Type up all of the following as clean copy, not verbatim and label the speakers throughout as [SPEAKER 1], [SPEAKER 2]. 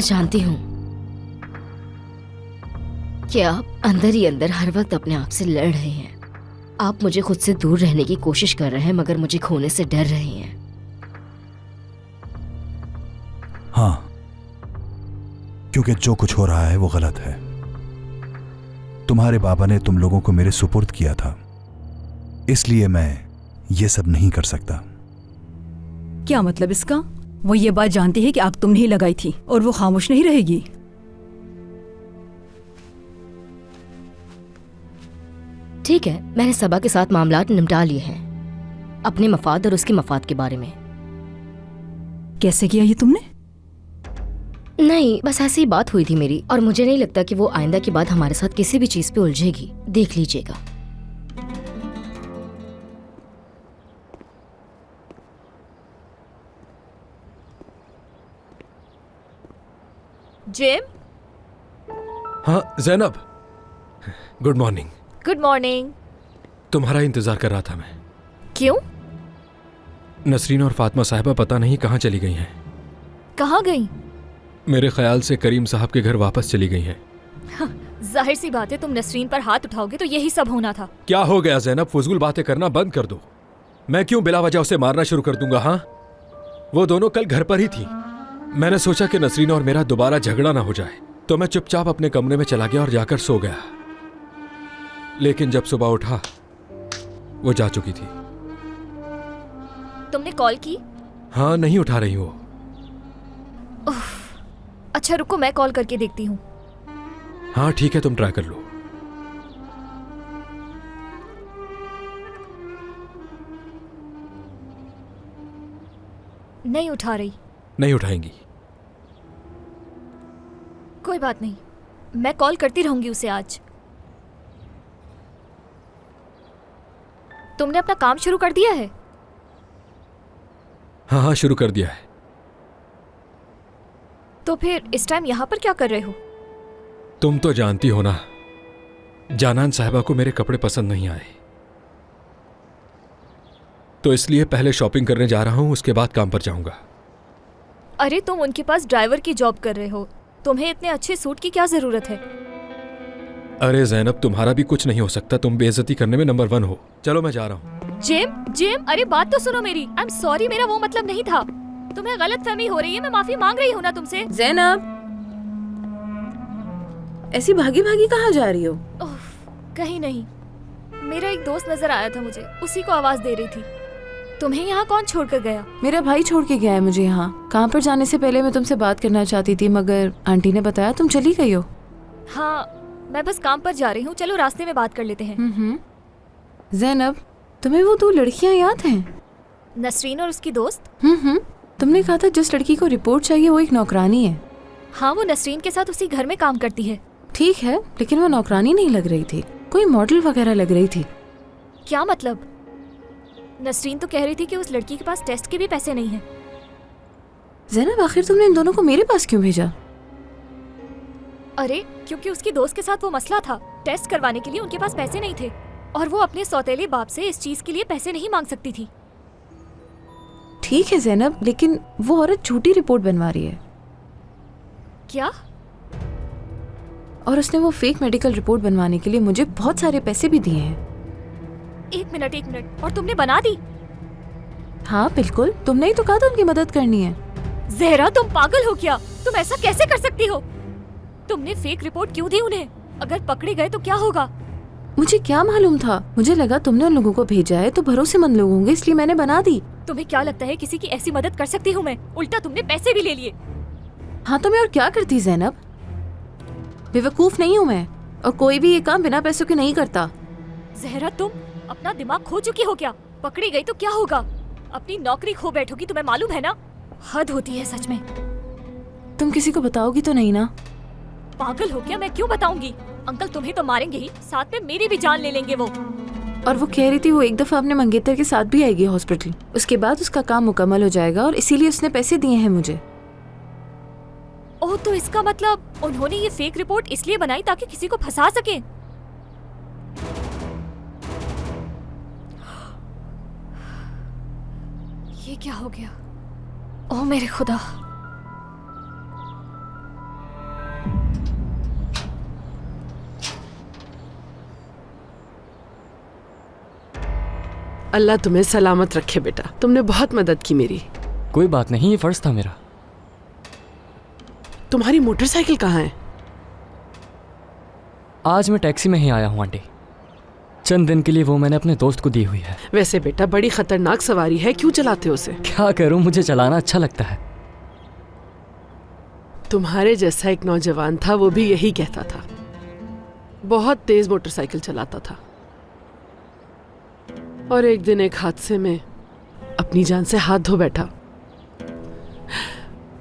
[SPEAKER 1] मैं जानती हूँ कि आप अंदर ही अंदर हर वक्त अपने आप से लड़ रहे हैं। आप मुझे खुद से दूर रहने की कोशिश कर रहे हैं, मगर मुझे खोने से डर रहे हैं।
[SPEAKER 2] हाँ, क्योंकि जो कुछ हो रहा है वो गलत है। तुम्हारे बाबा ने तुम लोगों को मेरे सुपुर्द किया था, इसलिए मैं ये सब नहीं कर सकता।
[SPEAKER 3] क्या मतलब इसका? वो ये बात जानती है कि आग तुमने ही लगाई थी और वो खामोश नहीं रहेगी।
[SPEAKER 1] ठीक है, मैंने सबा के साथ मामलात निपटा लिए हैं, अपने मफाद और उसके मफाद के बारे में।
[SPEAKER 3] कैसे किया ये तुमने?
[SPEAKER 1] नहीं, बस ऐसी ही बात हुई थी मेरी, और मुझे नहीं लगता कि वो आइंदा की बात हमारे साथ किसी भी चीज पे उलझेगी। देख लीजिएगा।
[SPEAKER 4] जिम?
[SPEAKER 5] हाँ Zainab, good morning.
[SPEAKER 4] Good morning.
[SPEAKER 5] तुम्हारा इंतजार कर रहा था मैं।
[SPEAKER 4] क्यों?
[SPEAKER 5] नसरीन और फातिमा साहिबा पता नहीं कहाँ चली गई हैं।
[SPEAKER 4] कहाँ गई?
[SPEAKER 5] मेरे ख्याल से करीम साहब के घर वापस चली गई हैं।
[SPEAKER 4] जाहिर सी बात है, तुम नसरीन पर हाथ उठाओगे तो यही सब होना था।
[SPEAKER 5] क्या हो गया ज़ैनब, फजूल बातें करना बंद कर दो। मैं क्यों बिला वजह उसे मारना शुरू कर दूंगा? हाँ, वो दोनों कल घर पर ही थी। मैंने सोचा कि नसरीन और मेरा दोबारा झगड़ा ना हो जाए, तो मैं चुपचाप अपने कमरे में चला गया और जाकर सो गया। लेकिन जब सुबह उठा, वो जा चुकी थी।
[SPEAKER 4] तुमने कॉल की?
[SPEAKER 5] हाँ, नहीं उठा रही वो।
[SPEAKER 4] अच्छा रुको, मैं कॉल करके देखती हूँ।
[SPEAKER 5] हाँ ठीक है, तुम ट्राई कर लो।
[SPEAKER 4] नहीं उठा रही।
[SPEAKER 5] नहीं उठाएंगी।
[SPEAKER 4] कोई बात नहीं, मैं कॉल करती रहूंगी उसे आज। तुमने अपना काम शुरू कर दिया है?
[SPEAKER 5] हाँ हाँ, शुरू कर दिया है।
[SPEAKER 4] तो फिर इस टाइम यहाँ पर क्या कर रहे हो?
[SPEAKER 5] तुम तो जानती हो ना, जानान साहिबा को मेरे कपड़े पसंद नहीं आए, तो इसलिए पहले शॉपिंग करने जा रहा हूँ, उसके बाद काम पर जाऊंगा।
[SPEAKER 4] अरे तुम उनके पास ड्राइवर की जॉब कर रहे हो, तुम्हें इतने अच्छे सूट की क्या जरूरत है?
[SPEAKER 5] अरे ज़ैनब, तुम्हारा भी कुछ नहीं हो सकता, तुम बेइज्जती करने में नंबर 1 हो। चलो मैं जा रहा हूँ।
[SPEAKER 4] जिम, अरे बात तो सुनो मेरी। आई एम सॉरी, मेरा वो मतलब नहीं था। तुम्हें गलतफहमी हो रही है, मैं माफी मांग रही हूँ ना तुमसे।
[SPEAKER 6] ज़ैनब, ऐसी भागी भागी कहाँ जा रही हो?
[SPEAKER 4] कहीं नहीं, मेरा एक दोस्त नजर आया था मुझे, उसी को आवाज दे रही थी। तुम्हें यहाँ कौन छोड़ कर गया?
[SPEAKER 6] मेरा भाई छोड़ के गया है मुझे यहाँ। कहाँ पर जाने से पहले मैं तुमसे बात करना चाहती थी, मगर आंटी ने बताया तुम चली गई हो।
[SPEAKER 4] हाँ, मैं बस काम पर जा रही हूँ, चलो रास्ते में बात कर लेते हैं।
[SPEAKER 6] ज़ैनब, तुम्हें वो 2 लड़कियाँ याद हैं?
[SPEAKER 4] नसरीन और उसकी दोस्त।
[SPEAKER 6] तुमने कहा था जिस लड़की को रिपोर्ट चाहिए वो एक नौकरानी है।
[SPEAKER 4] हाँ, वो नसरीन के साथ उसी घर में काम करती है।
[SPEAKER 6] ठीक है, लेकिन वो नौकरानी नहीं लग रही थी, कोई मॉडल वगैरह लग रही थी।
[SPEAKER 4] क्या मतलब? नसरीन तो कह रही थी कि उस लड़की के पास टेस्ट के भी पैसे नहीं हैं।
[SPEAKER 6] ज़ैनब, आखिर तुमने इन दोनों को मेरे पास क्यों भेजा?
[SPEAKER 4] अरे क्योंकि उसकी दोस्त के साथ वो मसला था, टेस्ट करवाने के लिए उनके पास पैसे नहीं थे, और वो अपने सौतेले बाप से इस चीज के लिए पैसे नहीं मांग सकती थी।
[SPEAKER 6] ठीक है ज़ैनब, लेकिन वो औरत झूठी रिपोर्ट बनवा रही है।
[SPEAKER 4] क्या?
[SPEAKER 6] और उसने वो फेक मेडिकल रिपोर्ट बनवाने के लिए मुझे बहुत सारे पैसे भी दिए हैं।
[SPEAKER 4] एक मिनट, और तुमने बना दी?
[SPEAKER 6] हाँ बिल्कुल, तुमने ही तो कहा था उनकी मदद करनी है।
[SPEAKER 4] ज़हरा, तुम पागल हो क्या? तुम ऐसा कैसे कर सकती हो? तुमने फेक रिपोर्ट क्यों दी उन्हें? अगर पकड़े गए तो क्या होगा?
[SPEAKER 6] मुझे क्या मालूम था, मुझे लगा तुमने उन लोगों को भेजा है तो भरोसेमंद लोग होंगे, इसलिए मैंने बना दी।
[SPEAKER 4] तुम्हें क्या लगता है किसी की ऐसी मदद कर सकती हूँ मैं? उल्टा तुमने पैसे भी ले लिए।
[SPEAKER 6] हाँ तो मैं और क्या करती ज़ैनब, बेवकूफ नहीं हूँ मैं, और कोई भी ये काम बिना पैसों के नहीं करता।
[SPEAKER 4] ज़हरा, तुम अपना दिमाग खो चुकी हो क्या? पकड़ी गई तो क्या होगा? अपनी नौकरी खो बैठोगी, तुम्हें मालूम है ना? हद होती है सच में।
[SPEAKER 6] तुम किसी को बताओगी तो नहीं ना?
[SPEAKER 4] पागल हो क्या? मैं क्यों बताऊंगी? अंकल तुम्हें तो मारेंगे ही, साथ में मेरी भी जान ले लेंगे वो।
[SPEAKER 6] और वो कह रही थी वो एक दफा अपने मंगेतर के साथ भी आएगी हॉस्पिटल, उसके बाद उसका काम मुकम्मल हो जाएगा और इसीलिए उसने पैसे दिए हैं मुझे।
[SPEAKER 4] ओह, तो इसका मतलब उन्होंने ये फेक रिपोर्ट इसलिए बनाई ताकि किसी को फंसा सके। ये क्या हो गया? ओह मेरे खुदा।
[SPEAKER 7] अल्लाह तुम्हें सलामत रखे बेटा, तुमने बहुत मदद की मेरी।
[SPEAKER 8] कोई बात नहीं, ये फर्ज था मेरा।
[SPEAKER 7] तुम्हारी मोटरसाइकिल कहाँ है?
[SPEAKER 8] आज मैं टैक्सी में ही आया हूँ आंटी। चंद दिन के लिए वो मैंने अपने दोस्त को दी हुई है।
[SPEAKER 7] वैसे बेटा बड़ी खतरनाक सवारी है, क्यों चलाते हो उसे?
[SPEAKER 8] क्या करूँ, मुझे चलाना अच्छा लगता है।
[SPEAKER 7] तुम्हारे जैसा एक नौजवान था, वो भी यही कहता था। बहुत तेज मोटरसाइकिल चलाता था और एक दिन एक हादसे में अपनी जान से हाथ धो बैठा।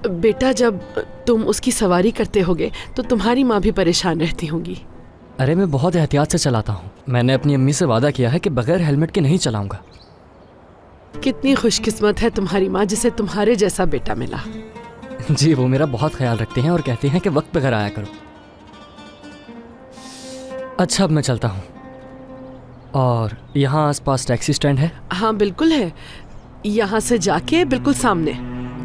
[SPEAKER 7] बेटा जब तुम उसकी सवारी करते होगे तो तुम्हारी माँ भी परेशान रहती होंगी।
[SPEAKER 8] अरे मैं बहुत एहतियात से चलाता हूँ। मैंने अपनी अम्मी से वादा किया है कि बगैर हेलमेट के नहीं चलाऊंगा।
[SPEAKER 7] कितनी खुशकिस्मत है तुम्हारी माँ जिसे तुम्हारे जैसा बेटा मिला।
[SPEAKER 8] जी, वो मेरा बहुत ख्याल रखते हैं और कहते हैं कि वक्त पे घर आया करो। अच्छा, अब मैं चलता हूँ। और यहाँ आसपास टैक्सी स्टैंड है?
[SPEAKER 7] हाँ बिल्कुल है, यहाँ से जाके बिल्कुल सामने।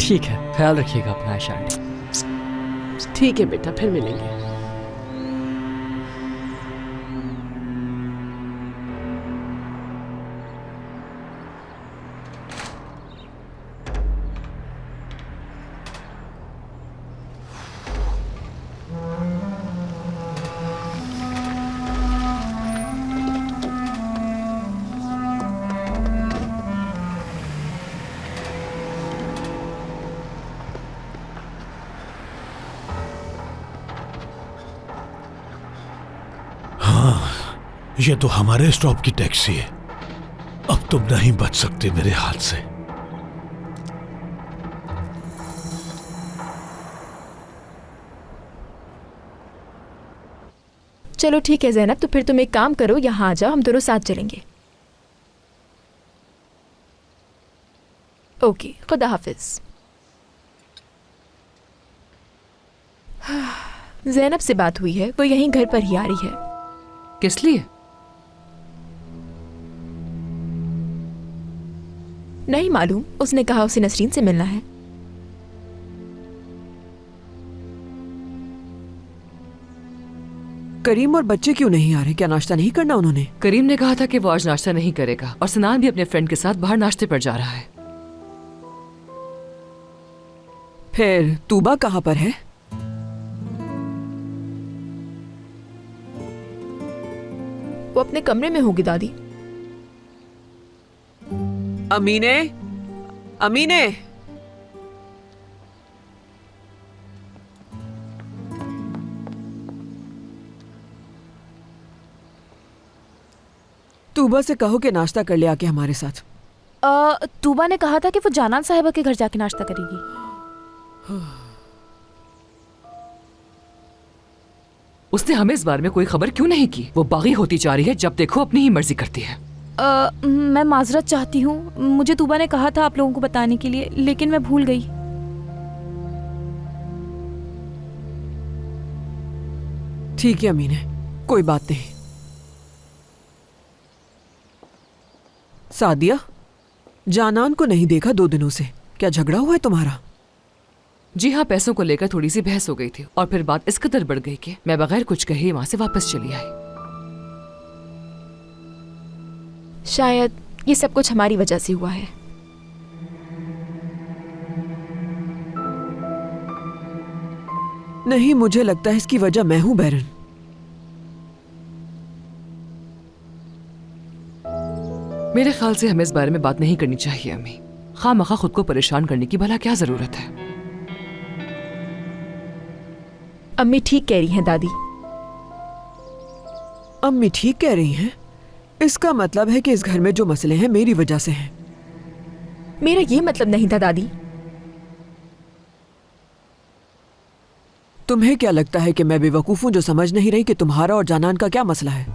[SPEAKER 8] ठीक है, ख्याल रखिएगा अपना आयशा आंटी।
[SPEAKER 7] ठीक है बेटा, फिर मिलेंगे।
[SPEAKER 9] ये तो हमारे स्टॉप की टैक्सी है। अब तुम नहीं बच सकते मेरे हाथ से।
[SPEAKER 6] चलो ठीक है ज़ैनब, तो फिर तुम एक काम करो, यहाँ आ जाओ, हम दोनों साथ चलेंगे। ओके, खुदा हाफिज। ज़ैनब से बात हुई है, वो यहीं घर पर ही आ रही है।
[SPEAKER 10] किस लिए?
[SPEAKER 6] नहीं मालूम, उसने कहा उसे नसरीन से मिलना है।
[SPEAKER 10] करीम और बच्चे क्यों नहीं आ रहे? क्या नाश्ता नहीं करना उन्होंने? करीम ने कहा था कि वो आज नाश्ता नहीं करेगा और सनान भी अपने फ्रेंड के साथ बाहर नाश्ते पर जा रहा है। फिर तूबा कहाँ पर है?
[SPEAKER 6] वो अपने कमरे में होगी दादी।
[SPEAKER 10] अमीने, अमीने, तूबा से कहो कि नाश्ता कर ले आके हमारे साथ।
[SPEAKER 6] तूबा ने कहा था कि वो जानान साहिबा के घर जाके नाश्ता करेगी।
[SPEAKER 10] उसने हमें इस बारे में कोई खबर क्यों नहीं की? वो बागी होती जा रही है, जब देखो अपनी ही मर्जी करती है।
[SPEAKER 6] मैं माजरत चाहती हूँ, मुझे तूबा ने कहा था आप लोगों को बताने के लिए, लेकिन मैं भूल गई।
[SPEAKER 10] ठीक है अमीने, कोई बात नहीं। सादिया, जानान को नहीं देखा 2 दिनों से, क्या झगड़ा हुआ है तुम्हारा? जी हाँ, पैसों को लेकर थोड़ी सी बहस हो गई थी और फिर बात इस कदर बढ़ गई कि मैं बगैर कुछ कहे वहां से वापस चली आई।
[SPEAKER 6] शायद ये सब कुछ हमारी वजह से हुआ है।
[SPEAKER 10] नहीं, मुझे लगता है इसकी वजह मैं हूं बैरन। मेरे ख्याल से हमें इस बारे में बात नहीं करनी चाहिए अम्मी। खामखा खुद को परेशान करने की भला क्या जरूरत है?
[SPEAKER 6] अम्मी ठीक कह रही हैं दादी।
[SPEAKER 10] अम्मी ठीक कह रही हैं? इसका मतलब है कि इस घर में जो मसले हैं मेरी वजह से हैं।
[SPEAKER 6] मेरा ये मतलब नहीं था दादी।
[SPEAKER 10] तुम्हें क्या लगता है कि मैं बेवकूफ हूं जो समझ नहीं रही कि तुम्हारा और जानान का क्या मसला है?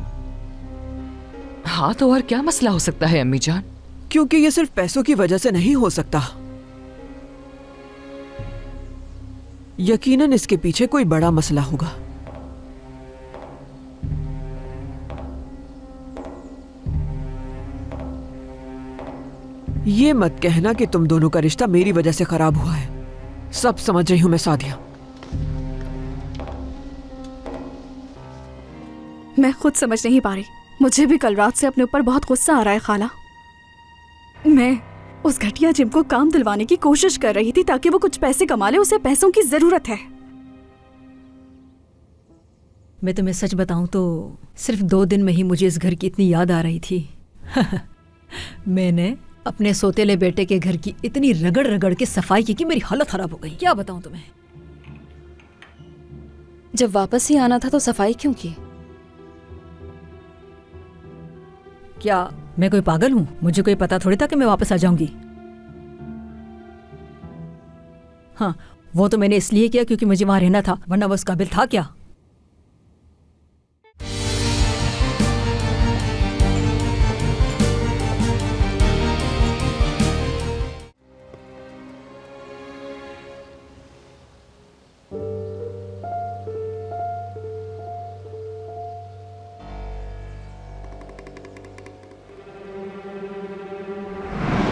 [SPEAKER 10] हाँ, तो और क्या मसला हो सकता है अम्मी जान? क्योंकि ये सिर्फ पैसों की वजह से नहीं हो सकता। यकीनन इसके पीछे कोई बड़ा मसला होगा। ये मत कहना कि तुम दोनों का रिश्ता मेरी वजह से खराब हुआ है। सब समझ रही हूं मैं सादिया।
[SPEAKER 11] मैं खुद समझ नहीं पा रही। मुझे भी कल रात से अपने ऊपर बहुत गुस्सा आ रहा है खाला।
[SPEAKER 3] मैं उस घटिया जिम को काम दिलवाने की कोशिश कर रही थी ताकि वो कुछ पैसे कमा ले, उसे पैसों की जरूरत है। मैं तुम्हें सच बताऊं तो सिर्फ 2 दिन में ही मुझे इस घर की इतनी याद आ रही थी। मैंने अपने सोतेले बेटे के घर की इतनी रगड़ रगड़ के सफाई की कि मेरी हालत खराब हो गई। क्या बताऊं तुम्हें।
[SPEAKER 1] जब वापस ही आना था तो सफाई क्यों की?
[SPEAKER 3] क्या मैं कोई पागल हूं? मुझे कोई पता थोड़ी था कि मैं वापस आ जाऊंगी। हाँ, वो तो मैंने इसलिए किया क्योंकि मुझे वहां रहना था, वरना वो उस काबिल था क्या?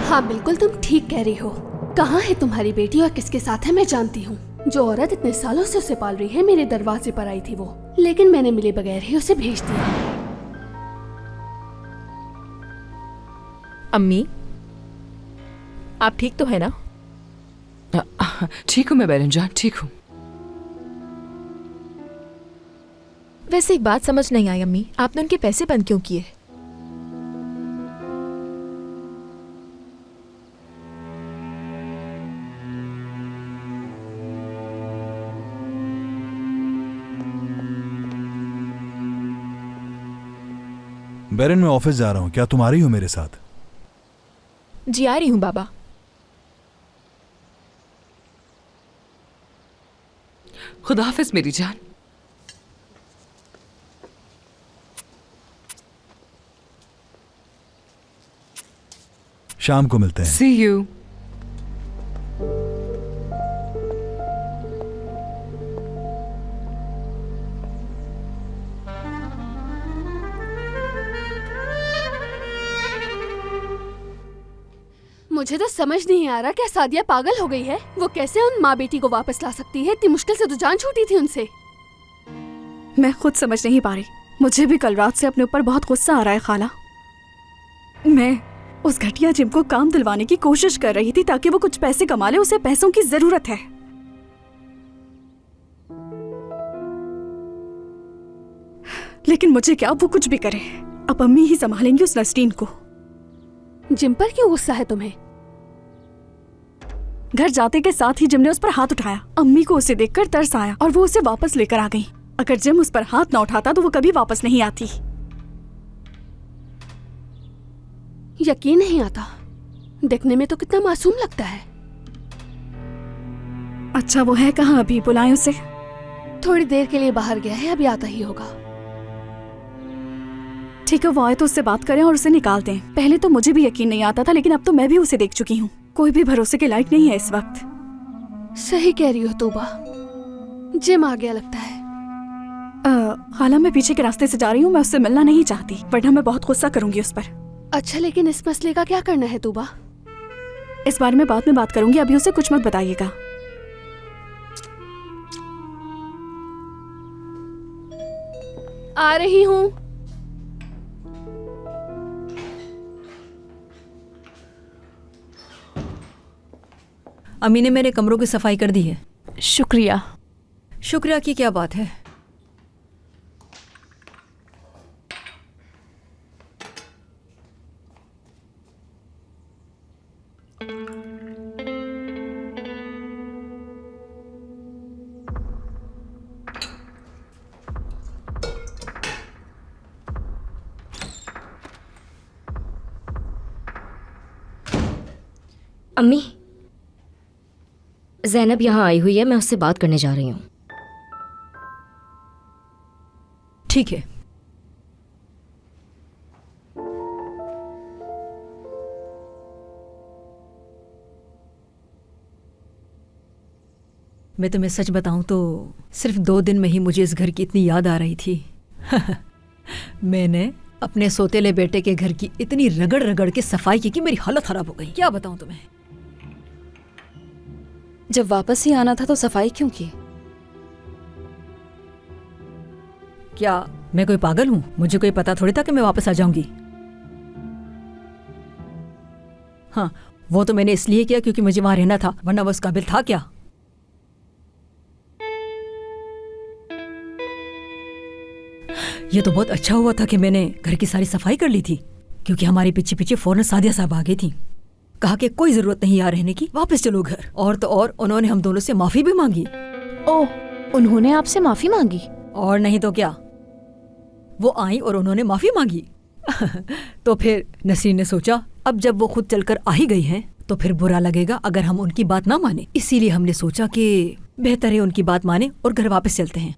[SPEAKER 11] हाँ बिल्कुल, तुम ठीक कह रही हो। कहाँ है तुम्हारी बेटी और किसके साथ है मैं जानती हूँ। जो औरत इतने सालों से उसे पाल रही है मेरे दरवाजे पर आई थी वो, लेकिन मैंने मिले बगैर ही उसे भेज दिया।
[SPEAKER 6] अम्मी, आप ठीक तो है ना?
[SPEAKER 10] ठीक हूँ मैं बहन जान, ठीक हूँ।
[SPEAKER 6] वैसे एक बात समझ नहीं आई अम्मी, आपने उनके पैसे बंद क्यों किए?
[SPEAKER 2] बेरन, मैं ऑफिस जा रहा हूँ, क्या तुम आ रही हो मेरे साथ?
[SPEAKER 6] जी आ रही हूँ बाबा।
[SPEAKER 10] खुदा हाफिज मेरी जान।
[SPEAKER 2] शाम को मिलते हैं।
[SPEAKER 10] सी यू।
[SPEAKER 11] मुझे तो समझ नहीं आ रहा क्या सादिया पागल हो गई है। वो कैसे उन माँ बेटी को वापस ला सकती है? इतनी मुश्किल से तो जान छूटी थी उनसे।
[SPEAKER 3] मैं खुद समझ नहीं पा रही। मुझे भी कल रात से अपने ऊपर बहुत गुस्सा आ रहा है खाला। मैं उस घटिया जिम को काम दिलवाने की कोशिश कर रही थी ताकि वो कुछ पैसे कमा ले, उसे पैसों की जरूरत है। लेकिन मुझे क्या, वो कुछ भी करे, अब अम्मी ही संभालेंगी उस नसरीन को।
[SPEAKER 11] जिम पर क्यों गुस्सा है तुम्हें?
[SPEAKER 3] घर जाते के साथ ही जिम ने उस पर हाथ उठाया। अम्मी को उसे देखकर तरस आया और वो उसे वापस लेकर आ गई। अगर जिम उस पर हाथ न उठाता तो वो कभी वापस नहीं आती।
[SPEAKER 11] यकीन नहीं आता, देखने में तो कितना मासूम लगता है।
[SPEAKER 3] अच्छा, वो है कहाँ अभी? बुलाएं उसे।
[SPEAKER 11] थोड़ी देर के लिए बाहर गया है, अभी आता ही होगा।
[SPEAKER 3] ठीक है, वो आए तो उससे बात करें और उसे निकाल दें। पहले तो मुझे भी यकीन नहीं आता था, लेकिन अब तो मैं भी उसे देख चुकी हूँ। कोई भी भरोसे के लायक नहीं है इस वक्त।
[SPEAKER 11] सही कह रही हो तूबा, जिम आ गया लगता है।
[SPEAKER 3] खाला, मैं पीछे के रास्ते से जा रही हूँ, मैं उससे मिलना नहीं चाहती, वरना मैं बहुत गुस्सा करूंगी उस पर।
[SPEAKER 11] अच्छा, लेकिन इस मसले का क्या करना है तूबा?
[SPEAKER 3] इस बारे में बाद में बात करूंगी, अभी उसे कुछ मत बताइएगा।
[SPEAKER 11] आ रही हूँ।
[SPEAKER 3] अम्मी ने मेरे कमरों की सफाई कर दी है।
[SPEAKER 6] शुक्रिया।
[SPEAKER 3] शुक्रिया की क्या बात है?
[SPEAKER 1] अम्मी, ज़ैनब यहाँ आई हुई है, मैं उससे बात करने जा रही हूँ।
[SPEAKER 3] ठीक है। मैं तुम्हें सच बताऊं तो सिर्फ 2 दिन में ही मुझे इस घर की इतनी याद आ रही थी। मैंने अपने सोतेले बेटे के घर की इतनी रगड़ रगड़ के सफाई की कि मेरी हालत खराब हो गई। क्या बताऊं तुम्हें।
[SPEAKER 1] जब वापस ही आना था तो सफाई क्यों की?
[SPEAKER 3] क्या मैं कोई पागल हूं? मुझे कोई पता थोड़ी था कि मैं वापस आ जाऊंगी। हाँ, वो तो मैंने इसलिए किया क्योंकि मुझे वहां रहना था, वरना वो उस काबिल था क्या? ये तो बहुत अच्छा हुआ था कि मैंने घर की सारी सफाई कर ली थी, क्योंकि हमारे पीछे पीछे फौरन सादिया साहब आ गई थी। कहा कि कोई जरूरत नहीं यहाँ रहने की, वापस चलो घर। और तो और उन्होंने हम दोनों से माफी भी मांगी।
[SPEAKER 4] ओह, उन्होंने आपसे माफी मांगी?
[SPEAKER 3] और नहीं तो क्या, वो आई और उन्होंने माफी मांगी। तो फिर नसीर ने सोचा अब जब वो खुद चलकर आ ही गई हैं तो फिर बुरा लगेगा अगर हम उनकी बात ना माने। इसीलिए हमने सोचा कि बेहतर है उनकी बात माने और घर वापस चलते हैं।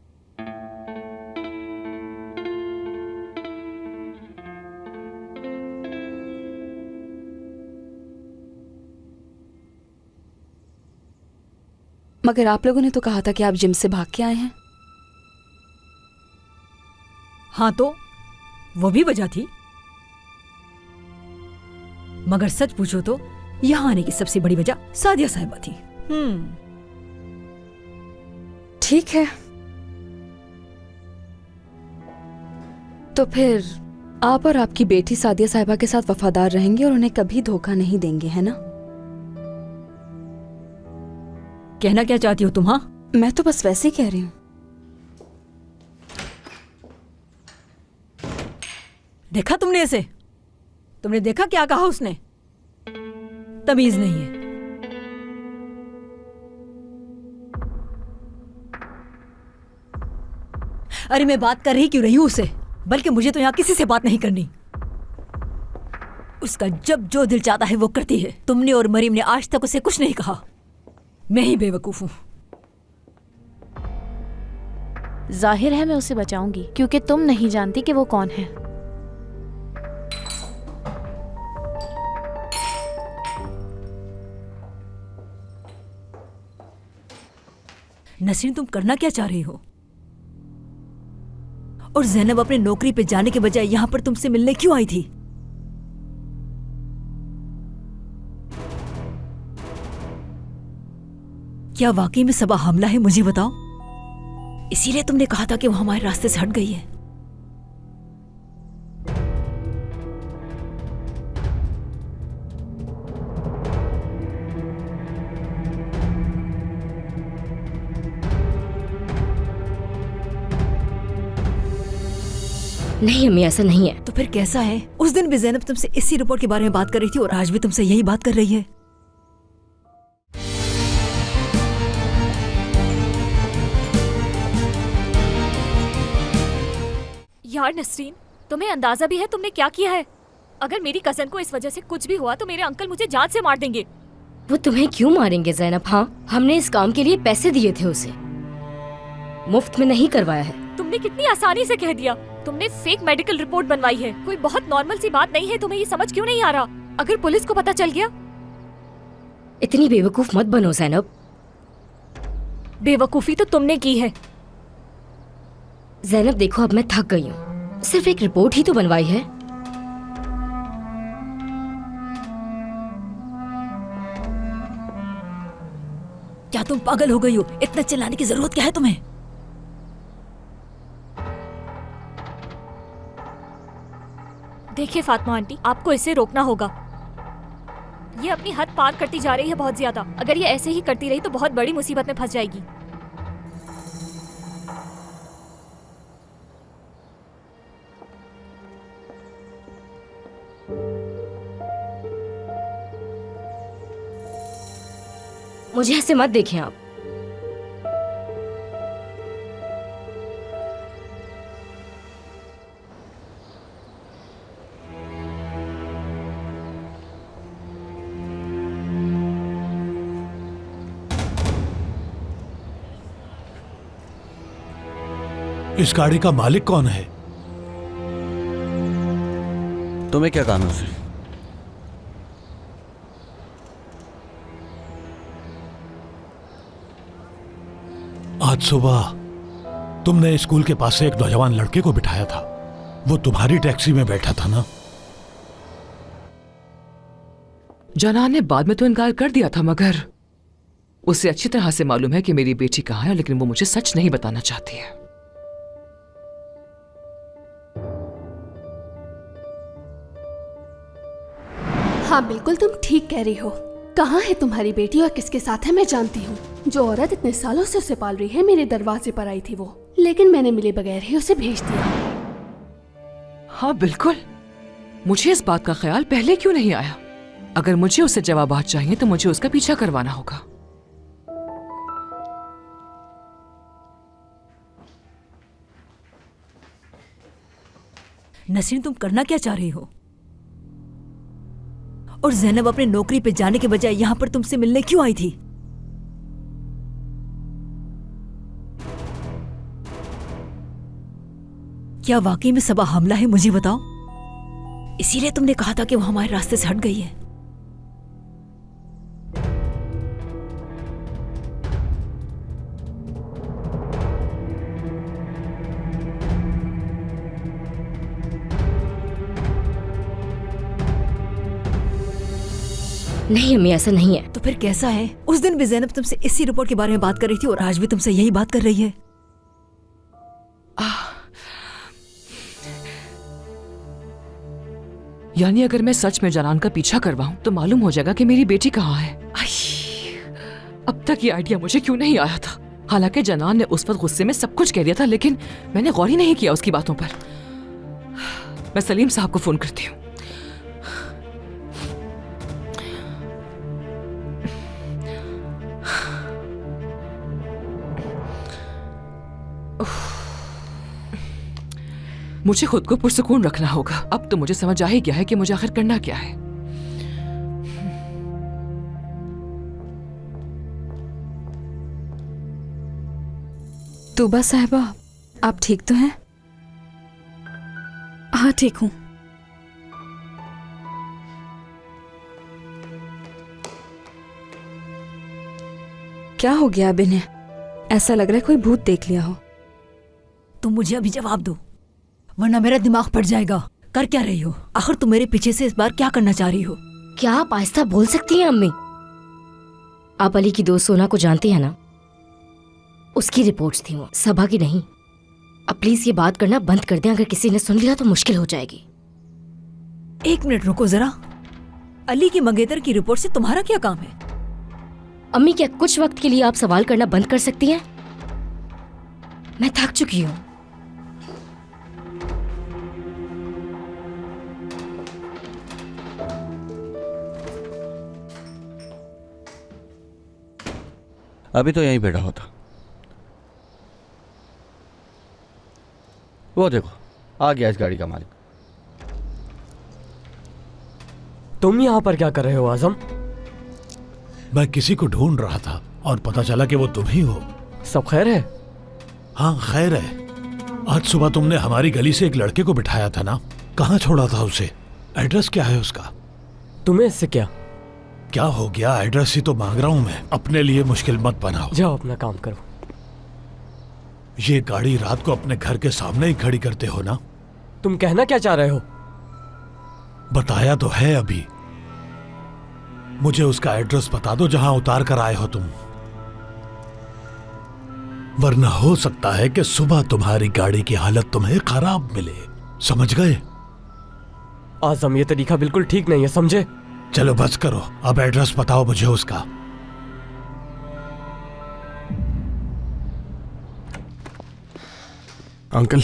[SPEAKER 6] मगर आप लोगों ने तो कहा था कि आप जिम से भाग के आए हैं।
[SPEAKER 3] हाँ, तो वो भी वजह थी, मगर सच पूछो तो यहाँ आने की सबसे बड़ी वजह सादिया साहिबा थी।
[SPEAKER 6] ठीक है, तो फिर आप और आपकी बेटी सादिया साहिबा के साथ वफादार रहेंगे और उन्हें कभी धोखा नहीं देंगे, है ना?
[SPEAKER 3] कहना क्या चाहती हो तुम? हाँ,
[SPEAKER 6] मैं तो बस वैसे ही कह रही हूँ।
[SPEAKER 3] देखा तुमने इसे? तुमने देखा क्या कहा उसने? तमीज नहीं है। अरे मैं बात कर रही क्यों रही हूं उससे? बल्कि मुझे तो यहां किसी से बात नहीं करनी। उसका जब जो दिल चाहता है वो करती है। तुमने और मरीम ने आज तक उसे कुछ नहीं कहा। मैं ही बेवकूफ हूं।
[SPEAKER 4] जाहिर है मैं उसे बचाऊंगी, क्योंकि तुम नहीं जानती कि वो कौन है।
[SPEAKER 3] नसरीन, तुम करना क्या चाह रही हो? और ज़ैनब अपनी नौकरी पे जाने के बजाय यहां पर तुमसे मिलने क्यों आई थी? क्या वाकई में सबा हमला है? मुझे बताओ। इसीलिए तुमने कहा था कि वो हमारे रास्ते से हट गई है।
[SPEAKER 1] नहीं अम्मी, ऐसा नहीं है।
[SPEAKER 3] तो फिर कैसा है? उस दिन भी ज़ैनब तुमसे इसी रिपोर्ट के बारे में बात कर रही थी और आज भी तुमसे यही बात कर रही है।
[SPEAKER 4] यार नसरीन, तुम्हें अंदाजा भी है तुमने क्या किया है? अगर मेरी कजन को इस वजह से कुछ भी हुआ तो मेरे अंकल मुझे जान से मार देंगे।
[SPEAKER 1] वो तुम्हें क्यों मारेंगे ज़ैनब? हाँ, हमने इस काम के लिए पैसे दिए थे उसे, मुफ्त में नहीं करवाया है।
[SPEAKER 4] तुमने कितनी आसानी से कह दिया। तुमने फेक मेडिकल रिपोर्ट बनवाई है। कोई बहुत नॉर्मल सी बात नहीं है। तुम्हें ये समझ क्यों नहीं आ रहा? अगर पुलिस को पता चल गया?
[SPEAKER 1] इतनी बेवकूफ मत बनो ज़ैनब।
[SPEAKER 4] बेवकूफी तो तुमने की है।
[SPEAKER 1] ज़ैनब देखो, अब मैं थक गई हूँ। सिर्फ एक रिपोर्ट ही तो बनवाई है।
[SPEAKER 3] क्या तुम पागल हो गई हो? इतना चिल्लाने की जरूरत क्या है तुम्हें?
[SPEAKER 4] देखिए फातिमा आंटी, आपको इसे रोकना होगा। ये अपनी हद पार करती जा रही है बहुत ज्यादा। अगर ये ऐसे ही करती रही तो बहुत बड़ी मुसीबत में फंस जाएगी।
[SPEAKER 1] मुझे ऐसे मत देखें आप।
[SPEAKER 9] इस गाड़ी का मालिक कौन है?
[SPEAKER 12] तुम्हें क्या काम है उसे?
[SPEAKER 9] आज सुबह तुमने स्कूल के पास से एक नौजवान लड़के को बिठाया था। वो तुम्हारी टैक्सी में बैठा था ना?
[SPEAKER 10] जनान ने बाद में तो इनकार कर दिया था, मगर उसे अच्छी तरह से मालूम है कि मेरी बेटी कहाँ है, लेकिन वो मुझे सच नहीं बताना चाहती है।
[SPEAKER 11] हाँ बिल्कुल तुम ठीक कह रही हो। कहाँ है तुम्हारी बेटी और किसके साथ है मैं जानती हूँ। जो औरत इतने सालों से उसे पाल रही है मेरे दरवाजे पर आई थी वो, लेकिन मैंने मिले बगैर ही उसे भेज दिया।
[SPEAKER 10] हाँ बिल्कुल, मुझे इस बात का ख्याल पहले क्यों नहीं आया। अगर मुझे उससे जवाबात चाहिए तो मुझे उसका पीछा करवाना होगा।
[SPEAKER 3] नसरीन, तुम करना क्या चाह रही हो? और ज़ैनब अपने नौकरी पे जाने के बजाय यहाँ पर तुमसे मिलने क्यों आई थी? क्या वाकई में सबा हमला है? मुझे बताओ। इसीलिए तुमने कहा था कि वो हमारे रास्ते से हट गई है।
[SPEAKER 1] नहीं अम्मी, ऐसा नहीं है।
[SPEAKER 3] तो फिर कैसा है? उस दिन भी ज़ैनब तुमसे इसी रिपोर्ट के बारे में बात कर रही थी और आज भी तुमसे यही बात कर रही है।
[SPEAKER 10] यानी अगर मैं सच में जनान का पीछा करवाऊं तो मालूम हो जाएगा कि मेरी बेटी कहाँ है। अब तक ये आइडिया मुझे क्यों नहीं आया था। हालांकि जनान ने उस वक्त गुस्से में सब कुछ कह दिया था, लेकिन मैंने गौर ही नहीं किया उसकी बातों पर। मैं सलीम साहब को फोन करती हूँ। मुझे खुद को पुरसुकून रखना होगा। अब तो मुझे समझ आ ही गया है कि मुझे आखिर करना क्या है।
[SPEAKER 6] तूबा साहिबा, आप ठीक तो हैं? हाँ ठीक हूँ। क्या हो गया अब इन्हें? ऐसा लग रहा है कोई भूत देख लिया हो।
[SPEAKER 3] तुम मुझे अभी जवाब दो, वरना मेरा दिमाग फट जाएगा। कर क्या रही हो? आखिर तुम मेरे पीछे से इस बार क्या करना चाह रही हो?
[SPEAKER 1] क्या आप आहिस्ता बोल सकती हैं अम्मी? आप अली की दोस्त सोना को जानती हैं ना? उसकी रिपोर्ट्स थी वो, सबा की नहीं। अब प्लीज ये बात करना बंद कर दें। अगर किसी ने सुन लिया तो मुश्किल हो जाएगी।
[SPEAKER 3] एक मिनट रुको जरा। अली की मंगेतर की रिपोर्ट से तुम्हारा क्या काम है?
[SPEAKER 1] अम्मी, क्या कुछ वक्त के लिए आप सवाल करना बंद कर सकती हैं? मैं थक चुकी हूँ।
[SPEAKER 12] अभी तो यहीं बैठा होता। वो देखो आ गया इस गाड़ी का मालिक।
[SPEAKER 8] तुम यहाँ पर क्या कर रहे हो आजम?
[SPEAKER 9] मैं किसी को ढूंढ रहा था और पता चला कि वो तुम ही हो।
[SPEAKER 8] सब खैर है?
[SPEAKER 9] हाँ खैर है। आज सुबह तुमने हमारी गली से एक लड़के को बिठाया था ना, कहाँ छोड़ा था उसे? एड्रेस क्या है उसका?
[SPEAKER 8] तुम्हें इससे क्या
[SPEAKER 9] हो गया? एड्रेस ही तो मांग रहा हूं मैं। अपने लिए मुश्किल मत बनाओ।
[SPEAKER 8] जाओ अपना काम करो।
[SPEAKER 9] ये गाड़ी रात को अपने घर के सामने ही खड़ी करते हो ना?
[SPEAKER 8] तुम कहना क्या चाह रहे हो?
[SPEAKER 9] बताया तो है अभी। मुझे उसका एड्रेस बता दो जहां उतार कर आए हो तुम, वरना हो सकता है कि सुबह तुम्हारी गाड़ी की हालत तुम्हें खराब मिले। समझ गए?
[SPEAKER 8] आजम, ये तरीका बिल्कुल ठीक नहीं है, समझे?
[SPEAKER 9] चलो बस करो, अब एड्रेस बताओ मुझे उसका।
[SPEAKER 5] अंकल,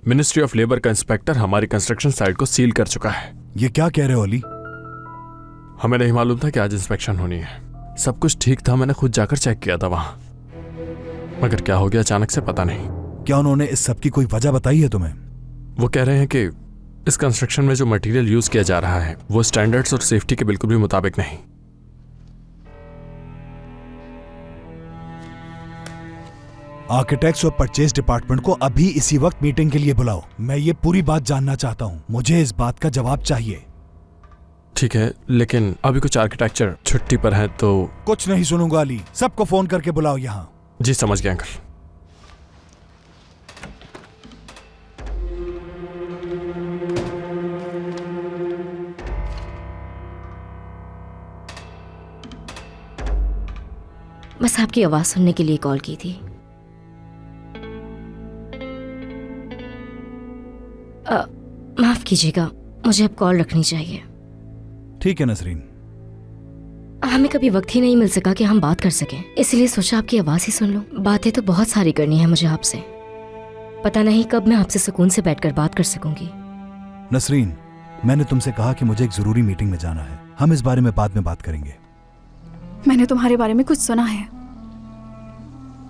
[SPEAKER 5] मिनिस्ट्री ऑफ लेबर का इंस्पेक्टर हमारी कंस्ट्रक्शन साइट को सील कर चुका है।
[SPEAKER 2] ये क्या कह रहे हो अली?
[SPEAKER 5] हमें नहीं मालूम था कि आज इंस्पेक्शन होनी है। सब कुछ ठीक था, मैंने खुद जाकर चेक किया था वहां, मगर क्या हो गया अचानक से पता नहीं।
[SPEAKER 2] क्या उन्होंने इस सब की कोई वजह बताई है तुम्हें?
[SPEAKER 5] वो कह रहे हैं कि इस कंस्ट्रक्शन में जो मटेरियल यूज किया जा रहा है वो स्टैंडर्ड्स और सेफ्टी के बिल्कुल भी मुताबिक नहीं।
[SPEAKER 2] आर्किटेक्ट्स और परचेज डिपार्टमेंट को अभी इसी वक्त मीटिंग के लिए बुलाओ। मैं ये पूरी बात जानना चाहता हूं। मुझे इस बात का जवाब चाहिए।
[SPEAKER 5] ठीक है, लेकिन अभी कुछ आर्किटेक्चर छुट्टी पर हैं तो।
[SPEAKER 2] कुछ नहीं सुनूंगा अली, सबको फोन करके बुलाओ यहां।
[SPEAKER 5] जी समझ गया अंकल।
[SPEAKER 1] बस आपकी आवाज सुनने के लिए कॉल की थी। माफ कीजिएगा, मुझे अब कॉल रखनी चाहिए।
[SPEAKER 2] ठीक है नसरीन।
[SPEAKER 1] हमें कभी वक्त ही नहीं मिल सका कि हम बात कर सकें, इसलिए सोचा आपकी आवाज़ ही सुन लो। बातें तो बहुत सारी करनी है मुझे आपसे, पता नहीं कब मैं आपसे सुकून से बैठकर बात कर सकूंगी।
[SPEAKER 2] नसरीन, मैंने तुमसे कहा कि मुझे एक जरूरी मीटिंग में जाना है। हम इस बारे में बाद में बात करेंगे।
[SPEAKER 13] मैंने तुम्हारे बारे में कुछ सुना है।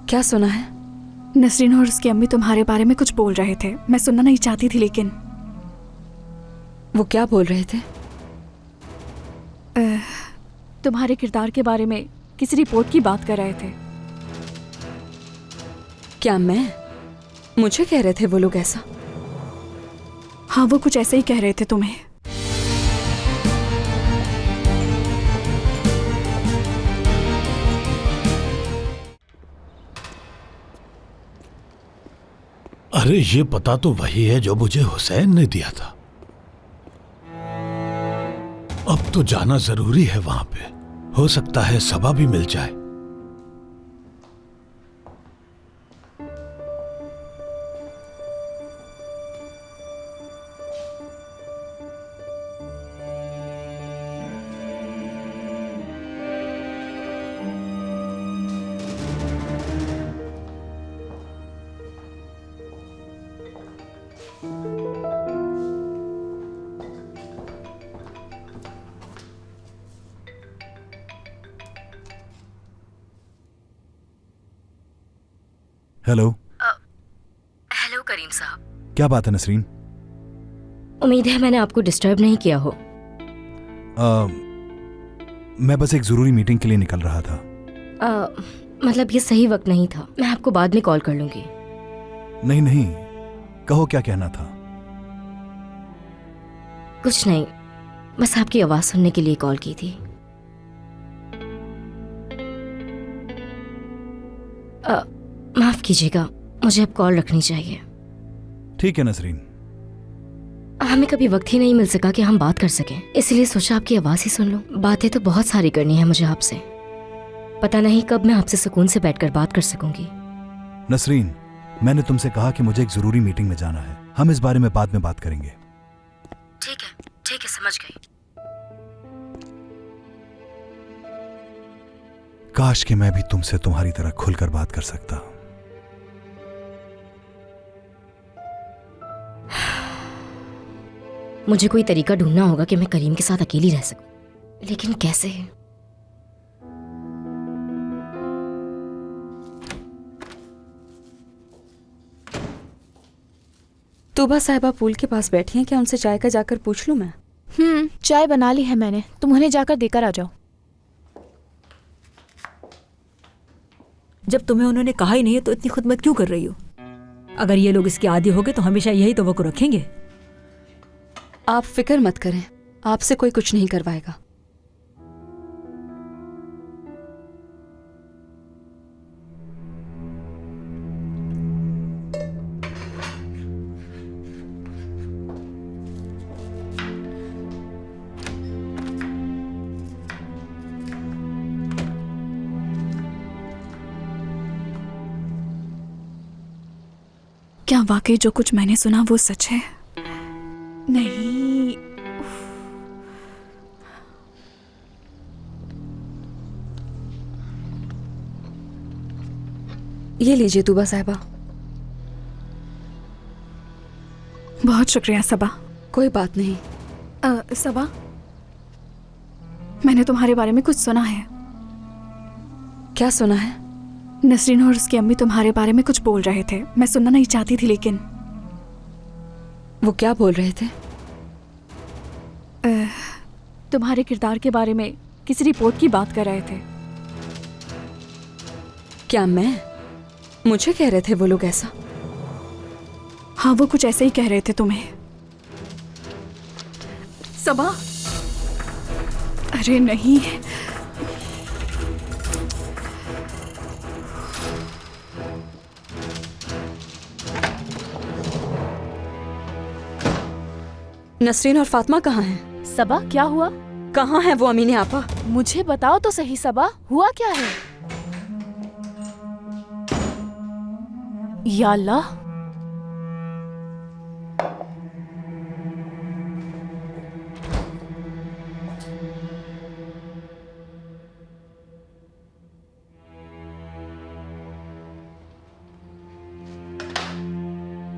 [SPEAKER 6] क्या सुना है?
[SPEAKER 13] नसरीन और उसकी अम्मी तुम्हारे बारे में कुछ बोल रहे थे। मैं सुनना नहीं चाहती थी, लेकिन
[SPEAKER 6] वो क्या बोल रहे थे?
[SPEAKER 13] तुम्हारे किरदार के बारे में किसी रिपोर्ट की बात कर रहे थे।
[SPEAKER 6] क्या मुझे कह रहे थे वो लोग ऐसा?
[SPEAKER 13] हाँ, वो कुछ ऐसे ही कह रहे थे तुम्हें।
[SPEAKER 9] अरे ये पता तो वही है जो मुझे हुसैन ने दिया था। अब तो जाना जरूरी है वहां पे। हो सकता है सबा भी मिल जाए।
[SPEAKER 2] हेलो।
[SPEAKER 1] हेलो करीम साहब।
[SPEAKER 2] क्या बात है नसरीन?
[SPEAKER 1] उम्मीद है मैंने आपको डिस्टर्ब नहीं किया हो।
[SPEAKER 2] मैं बस एक जरूरी मीटिंग के लिए निकल रहा था।
[SPEAKER 1] मतलब ये सही वक्त नहीं था, मैं आपको बाद में कॉल कर लूंगी।
[SPEAKER 2] नहीं नहीं, कहो क्या कहना था।
[SPEAKER 1] कुछ नहीं, बस आपकी आवाज सुनने के लिए कॉल की थी। माफ कीजिएगा, मुझे अब कॉल रखनी चाहिए।
[SPEAKER 2] ठीक है नसरीन।
[SPEAKER 1] हमें कभी वक्त ही नहीं मिल सका कि हम बात कर सकें, इसलिए सोचा आपकी आवाज ही सुन लो। बातें तो बहुत सारी करनी है मुझे आपसे, पता नहीं कब मैं आपसे सुकून से बैठकर बात कर सकूंगी।
[SPEAKER 2] नसरीन, मैंने तुमसे कहा कि मुझे एक जरूरी मीटिंग में जाना है। हम इस बारे में बाद में बात करेंगे।
[SPEAKER 1] ठीक है, समझ गई।
[SPEAKER 2] काश कि मैं भी तुमसे तुम्हारी तरह खुलकर बात कर सकता।
[SPEAKER 1] मुझे कोई तरीका ढूंढना होगा कि मैं करीम के साथ अकेली रह सकूं, लेकिन कैसे?
[SPEAKER 6] तूबा साहिबा पूल के पास बैठी हैं, क्या उनसे चाय का जाकर पूछ लूं मैं?
[SPEAKER 14] चाय बना ली है मैंने, तुम उन्हें जाकर देकर आ जाओ।
[SPEAKER 3] जब तुम्हें उन्होंने कहा ही नहीं है तो इतनी खुदमत क्यों कर रही हो? अगर ये लोग इसके आदी हो गए तो हमेशा यही तवक्को रखेंगे।
[SPEAKER 6] आप फिक्र मत करें, आपसे कोई कुछ नहीं करवाएगा।
[SPEAKER 13] क्या वाकई जो कुछ मैंने सुना वो सच है? नहीं।
[SPEAKER 6] ये लीजिए तूबा साहिबा।
[SPEAKER 13] बहुत शुक्रिया सबा।
[SPEAKER 6] कोई बात नहीं।
[SPEAKER 13] सबा, मैंने तुम्हारे बारे में कुछ सुना है।
[SPEAKER 6] क्या सुना है?
[SPEAKER 13] नसरीन और उसकी अम्मी तुम्हारे बारे में कुछ बोल रहे थे। मैं सुनना नहीं चाहती थी, लेकिन
[SPEAKER 6] वो क्या बोल रहे थे?
[SPEAKER 13] तुम्हारे किरदार के बारे में किसी रिपोर्ट की बात कर रहे थे।
[SPEAKER 6] क्या मुझे कह रहे थे वो लोग ऐसा?
[SPEAKER 13] हाँ, वो कुछ ऐसे ही कह रहे थे तुम्हें। सबा, अरे नहीं।
[SPEAKER 6] नसरीन और फातिमा कहाँ हैं?
[SPEAKER 14] सबा, क्या हुआ?
[SPEAKER 6] कहाँ है वो अमीने आपा?
[SPEAKER 14] मुझे बताओ तो सही सबा, हुआ क्या है? या अल्लाह,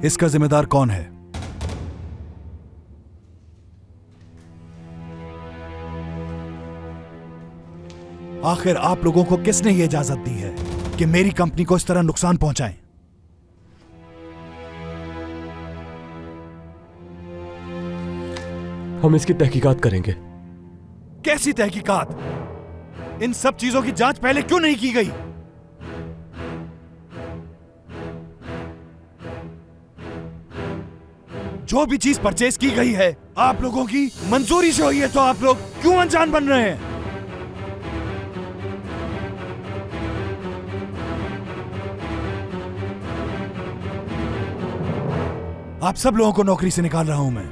[SPEAKER 2] इसका जिम्मेदार कौन है? आखिर आप लोगों को किसने यह इजाजत दी है कि मेरी कंपनी को इस तरह नुकसान पहुंचाएं?
[SPEAKER 5] हम इसकी तहकीकात करेंगे।
[SPEAKER 2] कैसी तहकीकात? इन सब चीजों की जांच पहले क्यों नहीं की गई? जो भी चीज परचेज की गई है आप लोगों की मंजूरी से हुई है, तो आप लोग क्यों अनजान बन रहे हैं? आप सब लोगों को नौकरी से निकाल रहा हूं मैं।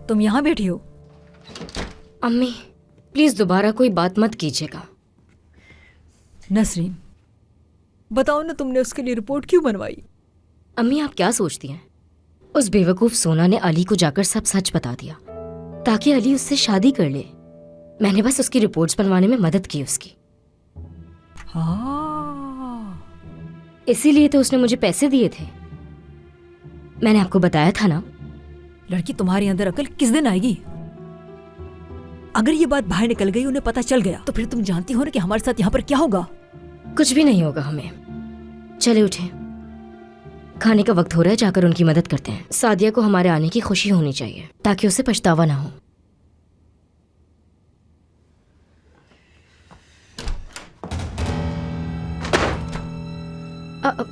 [SPEAKER 3] तुम यहाँ बैठी हो?
[SPEAKER 1] अम्मी प्लीज दोबारा कोई बात मत कीजिएगा।
[SPEAKER 3] नसरीन, बताओ ना, तुमने उसके लिए रिपोर्ट क्यों बनवाई?
[SPEAKER 1] अम्मी आप क्या सोचती हैं? उस बेवकूफ सोना ने अली को जाकर सब सच बता दिया ताकि अली उससे शादी कर ले। मैंने बस उसकी रिपोर्ट्स बनवाने में मदद की उसकी। इसीलिए तो उसने मुझे पैसे दिए थे। मैंने आपको बताया था ना।
[SPEAKER 3] लड़की, तुम्हारे अंदर अकल किस दिन आएगी? अगर ये बात बाहर निकल गई, उन्हें पता चल गया, तो फिर तुम जानती हो ना कि हमारे साथ यहाँ पर क्या होगा।
[SPEAKER 1] कुछ भी नहीं होगा हमें। चले उठे, खाने का वक्त हो रहा है, जाकर उनकी मदद करते हैं। सादिया को हमारे आने की खुशी होनी चाहिए ताकि उसे पछतावा ना हो।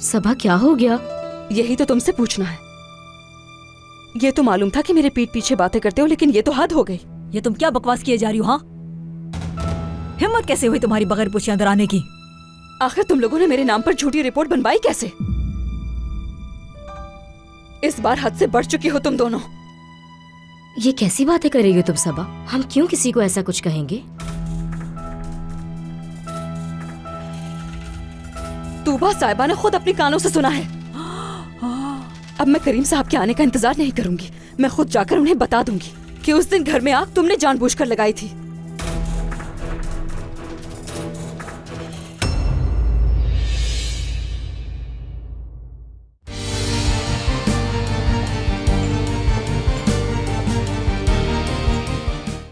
[SPEAKER 1] सबा क्या हो गया?
[SPEAKER 15] यही तो तुमसे पूछना है। ये तो मालूम था कि मेरे पीठ पीछे बातें करते हो, लेकिन ये तो हद हो गई।
[SPEAKER 3] ये तुम क्या बकवास किए जा रही हो? हाँ, हिम्मत कैसे हुई तुम्हारी बगैर पूछे अंदर आने की?
[SPEAKER 15] आखिर तुम लोगों ने मेरे नाम पर झूठी रिपोर्ट बनवाई कैसे? इस बार हद से बढ़ चुकी हो तुम दोनों।
[SPEAKER 1] ये कैसी बातें कर रही हो तुम सबा? हम क्यों किसी को ऐसा कुछ कहेंगे?
[SPEAKER 15] तूबा साहिबा ने खुद अपने कानों से सुना है। अब मैं करीम साहब के आने का इंतजार नहीं करूंगी। मैं खुद जाकर उन्हें बता दूंगी कि उस दिन घर में आग तुमने जानबूझकर लगाई थी।